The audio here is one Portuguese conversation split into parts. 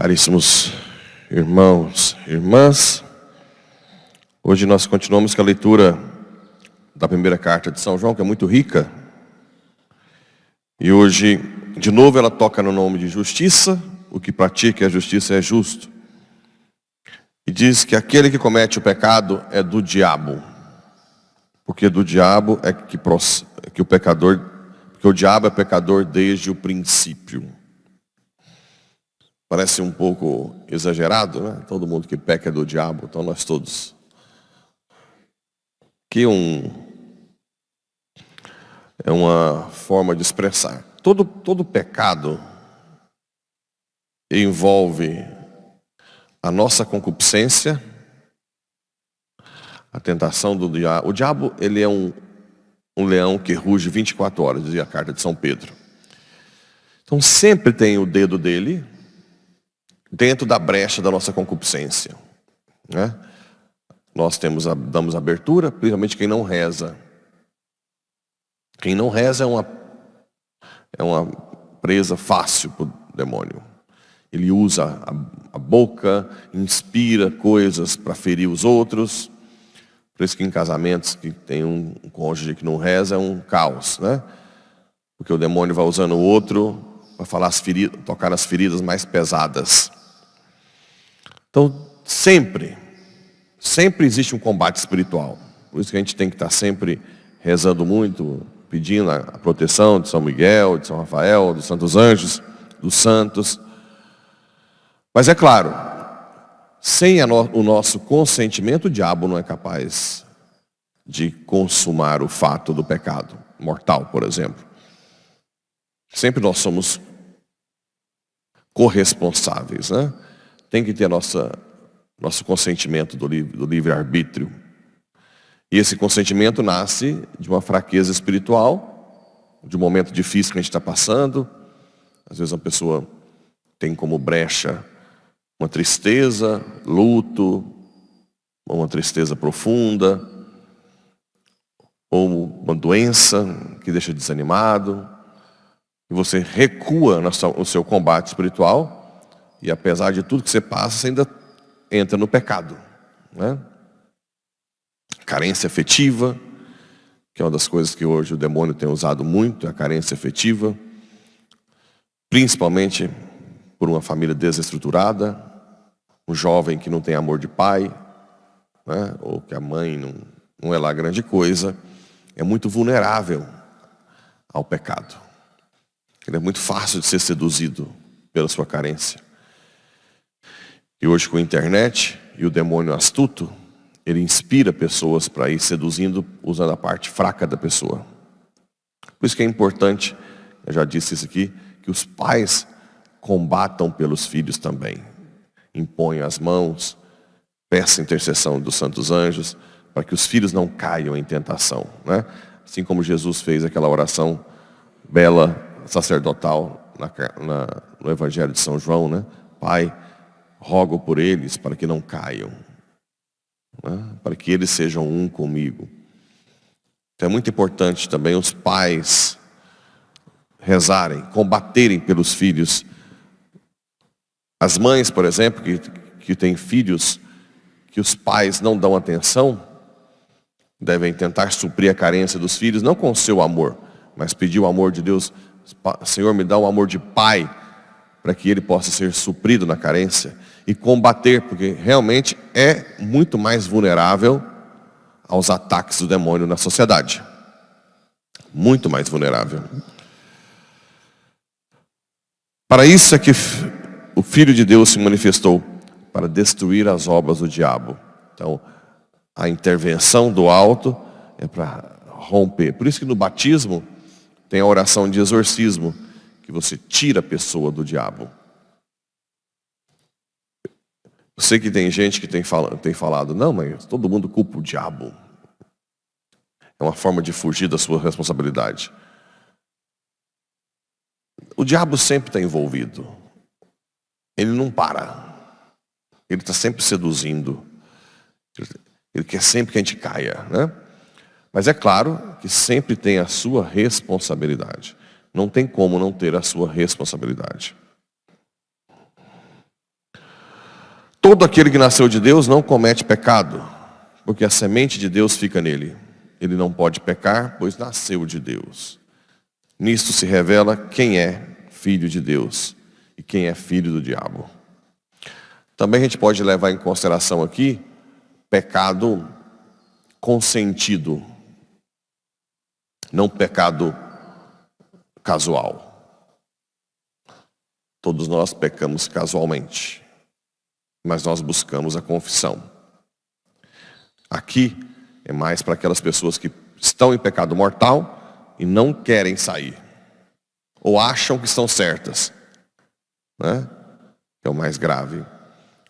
Caríssimos irmãos e irmãs, hoje nós continuamos com a leitura da primeira carta de São João, que é muito rica. E hoje, de novo, ela toca no nome de justiça. O que pratica a justiça é justo. E diz que aquele que comete o pecado é do diabo. Porque do diabo é que o pecador, porque o diabo é pecador desde o princípio. Parece um pouco exagerado, né? Todo mundo que peca é do diabo, então nós todos. Que é uma forma de expressar. Todo pecado envolve a nossa concupiscência, a tentação do diabo. O diabo, ele é um leão que ruge 24 horas, dizia a carta de São Pedro. Então sempre tem o dedo dele dentro da brecha da nossa concupiscência, né? Nós damos abertura, principalmente quem não reza. Quem não reza é uma presa fácil para o demônio. Ele usa a boca, inspira coisas para ferir os outros. Por isso que em casamentos que tem um cônjuge que não reza é um caos, né? Porque o demônio vai usando o outro para tocar nas feridas mais pesadas. Então, sempre existe um combate espiritual. Por isso que a gente tem que estar sempre rezando muito, pedindo a proteção de São Miguel, de São Rafael, dos santos anjos, dos santos. Mas é claro, sem o nosso consentimento, o diabo não é capaz de consumar o fato do pecado mortal, por exemplo. Sempre nós somos corresponsáveis, né? Tem que ter nosso consentimento do livre-arbítrio. E esse consentimento nasce de uma fraqueza espiritual, de um momento difícil que a gente está passando. Às vezes uma pessoa tem como brecha uma tristeza, luto, uma tristeza profunda, ou uma doença que deixa desanimado. E você recua no seu combate espiritual. E apesar de tudo que você passa, você ainda entra no pecado, né? Carência afetiva, que é uma das coisas que hoje o demônio tem usado muito, é a carência afetiva. Principalmente por uma família desestruturada, um jovem que não tem amor de pai, né? Ou que a mãe não é lá grande coisa, é muito vulnerável ao pecado. Ele é muito fácil de ser seduzido pela sua carência. E hoje com a internet e o demônio astuto, ele inspira pessoas para ir seduzindo usando a parte fraca da pessoa. Por isso que é importante, eu já disse isso aqui, que os pais combatam pelos filhos também. Imponham as mãos, peçam intercessão dos santos anjos, para que os filhos não caiam em tentação, né? Assim como Jesus fez aquela oração bela, sacerdotal, no Evangelho de São João, né? Pai, rogo por eles para que não caiam, né? Para que eles sejam um comigo. Então é muito importante também os pais rezarem, combaterem pelos filhos. As mães, por exemplo, que têm filhos que os pais não dão atenção, devem tentar suprir a carência dos filhos, não com o seu amor, mas pedir o amor de Deus. Senhor, me dá um amor de pai, para que ele possa ser suprido na carência. E combater, porque realmente é muito mais vulnerável aos ataques do demônio na sociedade. Muito mais vulnerável. Para isso é que o Filho de Deus se manifestou, para destruir as obras do diabo. Então, a intervenção do alto é para romper. Por isso que no batismo tem a oração de exorcismo, que você tira a pessoa do diabo. Eu sei que tem gente que tem falado, não, mas todo mundo culpa o diabo. É uma forma de fugir da sua responsabilidade. O diabo sempre está envolvido. Ele não para. Ele está sempre seduzindo. Ele quer sempre que a gente caia, né? Mas é claro que sempre tem a sua responsabilidade. Não tem como não ter a sua responsabilidade. Todo aquele que nasceu de Deus não comete pecado, porque a semente de Deus fica nele. Ele não pode pecar, pois nasceu de Deus. Nisto se revela quem é filho de Deus e quem é filho do diabo. Também a gente pode levar em consideração aqui pecado consentido, não pecado casual. Todos nós pecamos casualmente, mas nós buscamos a confissão. Aqui é mais para aquelas pessoas que estão em pecado mortal e não querem sair, ou acham que estão certas, né? É o mais grave.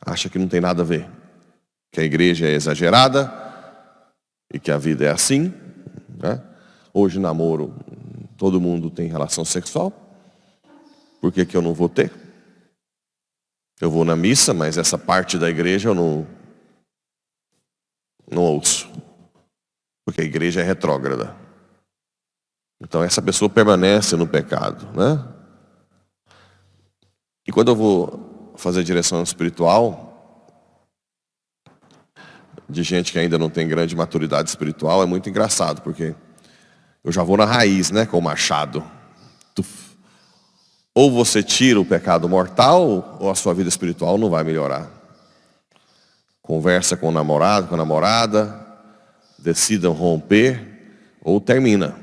Acha que não tem nada a ver, que a igreja é exagerada e que a vida é assim, né? Hoje namoro, todo mundo tem relação sexual. Por que eu não vou ter? Eu vou na missa, mas essa parte da igreja eu não ouço. Porque a igreja é retrógrada. Então essa pessoa permanece no pecado, né? E quando eu vou fazer direção espiritual, de gente que ainda não tem grande maturidade espiritual, é muito engraçado, porque eu já vou na raiz, né, com o machado. Ou você tira o pecado mortal, ou a sua vida espiritual não vai melhorar. Conversa com o namorado, com a namorada, decidam romper, ou termina.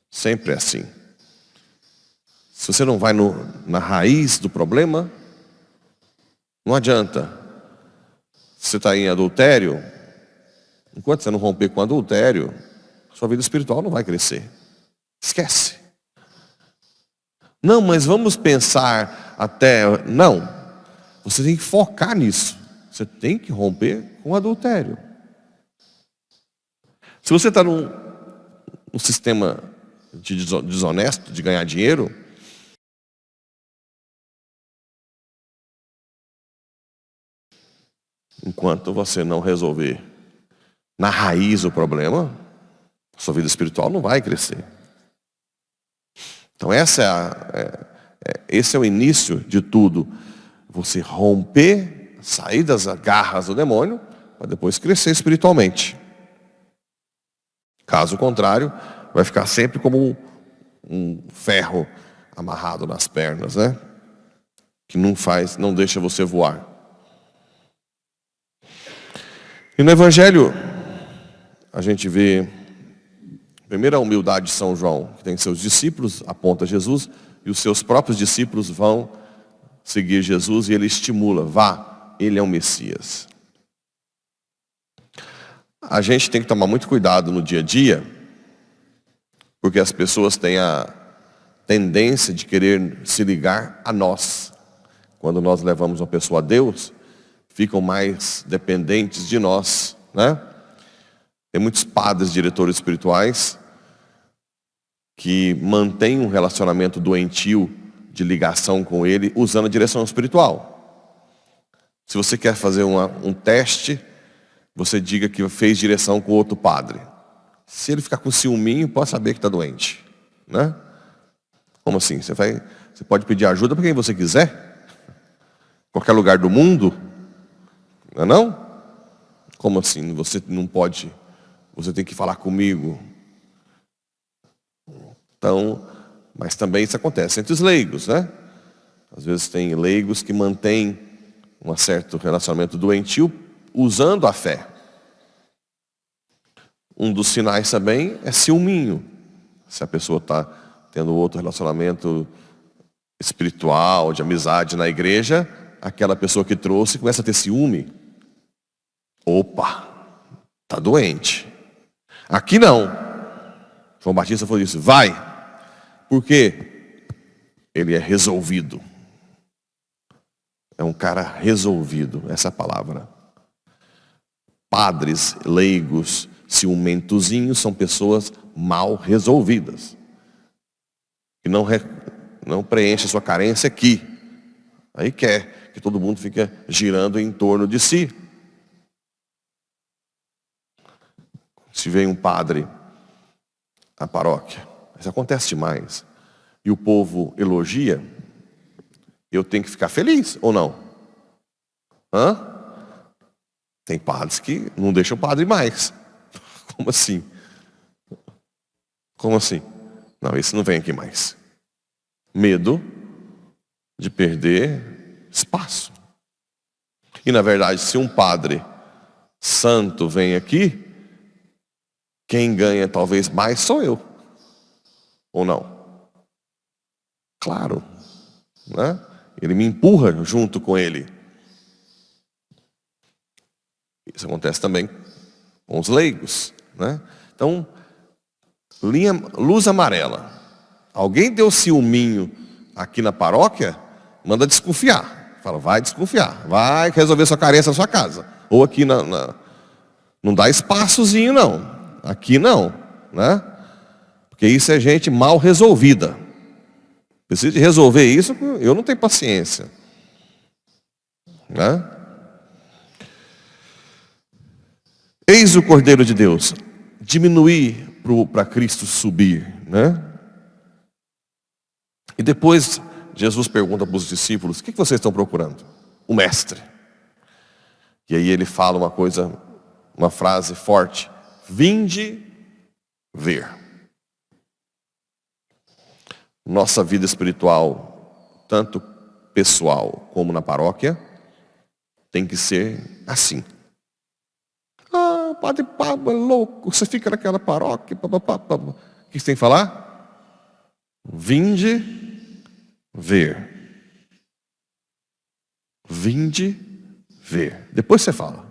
Sempre é assim. Se você não vai na raiz do problema, não adianta. Se você está em adultério, enquanto você não romper com adultério, sua vida espiritual não vai crescer. Esquece. Não, mas vamos pensar até... Não, você tem que focar nisso. Você tem que romper com o adultério. Se você está num sistema desonesto, de ganhar dinheiro, enquanto você não resolver na raiz o problema, sua vida espiritual não vai crescer. Então esse é o início de tudo. Você romper, sair das garras do demônio, para depois crescer espiritualmente. Caso contrário, vai ficar sempre como um ferro amarrado nas pernas, né? Que não deixa você voar. E no Evangelho, a gente vê, primeiro, a humildade de São João, que tem seus discípulos, aponta Jesus, e os seus próprios discípulos vão seguir Jesus, e ele estimula, vá, ele é o Messias. A gente tem que tomar muito cuidado no dia a dia, porque as pessoas têm a tendência de querer se ligar a nós. Quando nós levamos uma pessoa a Deus, ficam mais dependentes de nós, né? Tem muitos padres, diretores espirituais, que mantêm um relacionamento doentio de ligação com ele, usando a direção espiritual. Se você quer fazer um teste, você diga que fez direção com outro padre. Se ele ficar com ciúminho, pode saber que está doente, né? Como assim? Você pode pedir ajuda para quem você quiser? Qualquer lugar do mundo? Não é não? Como assim? Você não pode... Você tem que falar comigo. Então, mas também isso acontece entre os leigos, né? Às vezes tem leigos que mantêm um certo relacionamento doentio usando a fé. Um dos sinais também é ciúminho. Se a pessoa está tendo outro relacionamento espiritual, de amizade na igreja, aquela pessoa que trouxe começa a ter ciúme. Opa, está doente. Aqui não. João Batista falou isso, vai. Por quê? Ele é resolvido. É um cara resolvido, essa é a palavra. Padres, leigos, ciumentozinhos são pessoas mal resolvidas. Que não preenche a sua carência aqui. Aí quer que todo mundo fique girando em torno de si. Se vem um padre à paróquia, isso acontece demais, e o povo elogia, eu tenho que ficar feliz ou não? Hã? Tem padres que não deixam o padre mais. Como assim? Como assim? Não, esse não vem aqui mais. Medo de perder espaço. E na verdade, se um padre santo vem aqui, quem ganha talvez mais sou eu. Ou não? Claro. Né? Ele me empurra junto com ele. Isso acontece também com os leigos. Né? Então, luz amarela. Alguém deu ciúminho aqui na paróquia, manda desconfiar. Fala, vai desconfiar. Vai resolver sua carência na sua casa. Ou aqui não dá espaçozinho não. Aqui não. Né? Porque isso é gente mal resolvida. Precisa de resolver isso, eu não tenho paciência. Né? Eis o Cordeiro de Deus. Diminuir para Cristo subir. Né? E depois Jesus pergunta para os discípulos, o que vocês estão procurando? O mestre. E aí ele fala uma frase forte. Vinde ver. Nossa vida espiritual, tanto pessoal como na paróquia, tem que ser assim. Ah, Padre Pablo é louco, você fica naquela paróquia. O que você tem que falar? Vinde ver. Vinde ver. Depois você fala.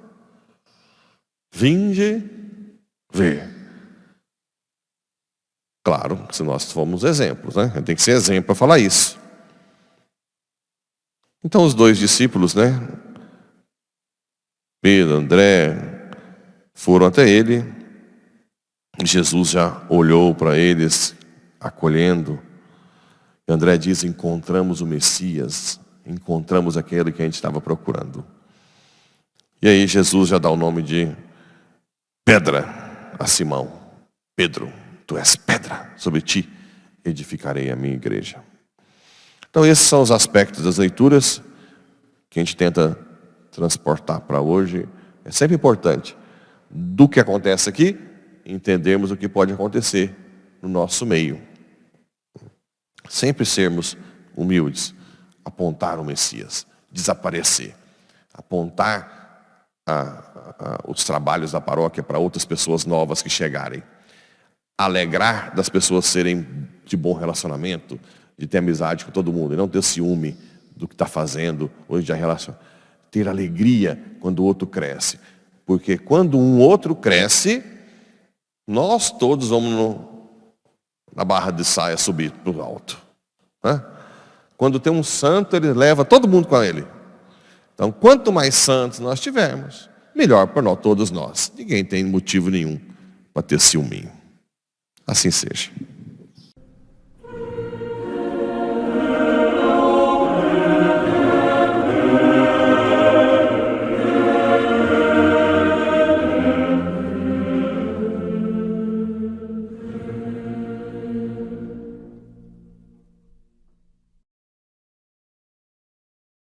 Vinde ver. Claro, se nós formos exemplos, né? Tem que ser exemplo para falar isso. Então os dois discípulos, né? Pedro, André, foram até ele. Jesus já olhou para eles, acolhendo. E André diz, encontramos o Messias, encontramos aquele que a gente estava procurando. E aí Jesus já dá o nome de pedra a Simão. Pedro, tu és pedra, sobre ti edificarei a minha igreja. Então esses são os aspectos das leituras que a gente tenta transportar para hoje. É sempre importante, do que acontece aqui, entendermos o que pode acontecer no nosso meio. Sempre sermos humildes, apontar o Messias, desaparecer, apontar os trabalhos da paróquia para outras pessoas novas que chegarem. Alegrar das pessoas serem de bom relacionamento, de ter amizade com todo mundo, e não ter ciúme do que está fazendo, ou de relacionar. Ter alegria quando o outro cresce. Porque quando um outro cresce, nós todos vamos na barra de saia subir para o alto. Né? Quando tem um santo, ele leva todo mundo com ele. Então, quanto mais santos nós tivermos, melhor para todos nós. Ninguém tem motivo nenhum para ter ciúminho. Assim seja.